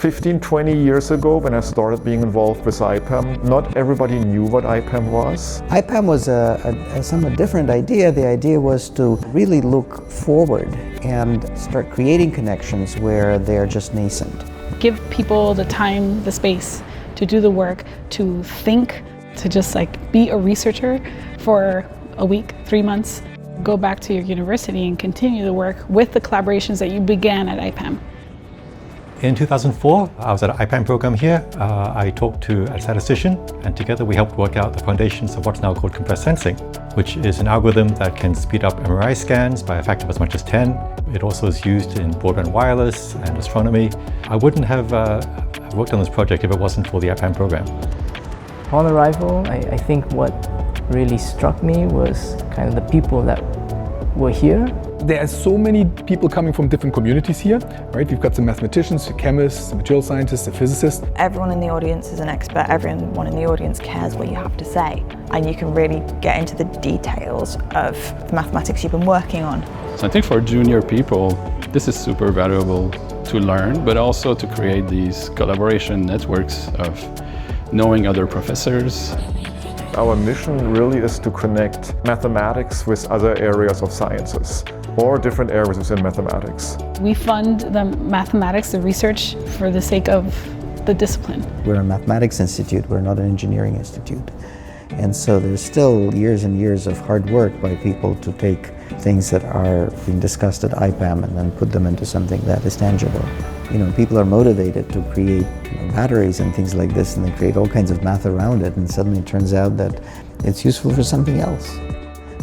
15, 20 years ago, when I started being involved with IPAM, not everybody knew what IPAM was. IPAM was a somewhat different idea. The idea was to really look forward and start creating connections where they're just nascent. Give people the time, the space to do the work, to think, to just be a researcher for a week, 3 months. Go back to your university and continue the work with the collaborations that you began at IPAM. In 2004, I was at an IPAM program here. I talked to a statistician, and together we helped work out the foundations of what's now called compressed sensing, which is an algorithm that can speed up MRI scans by a factor of as much as 10. It also is used in broadband wireless and astronomy. I wouldn't have worked on this project if it wasn't for the IPAM program. On arrival, I think what really struck me was kind of the people that were here. There are so many people coming from different communities here, right? We've got some mathematicians, chemists, material scientists, physicists. Everyone in the audience is an expert. Everyone in the audience cares what you have to say. And you can really get into the details of the mathematics you've been working on. So I think for junior people, this is super valuable to learn, but also to create these collaboration networks of knowing other professors. Our mission really is to connect mathematics with other areas of sciences or different areas within mathematics. We fund the mathematics, the research, for the sake of the discipline. We're a mathematics institute, we're not an engineering institute. And so there's still years and years of hard work by people to take things that are being discussed at IPAM and then put them into something that is tangible. People are motivated to create batteries and things like this, and they create all kinds of math around it, and suddenly it turns out that it's useful for something else.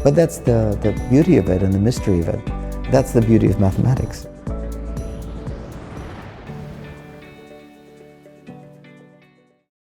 But that's the beauty of it and the mystery of it. That's the beauty of mathematics.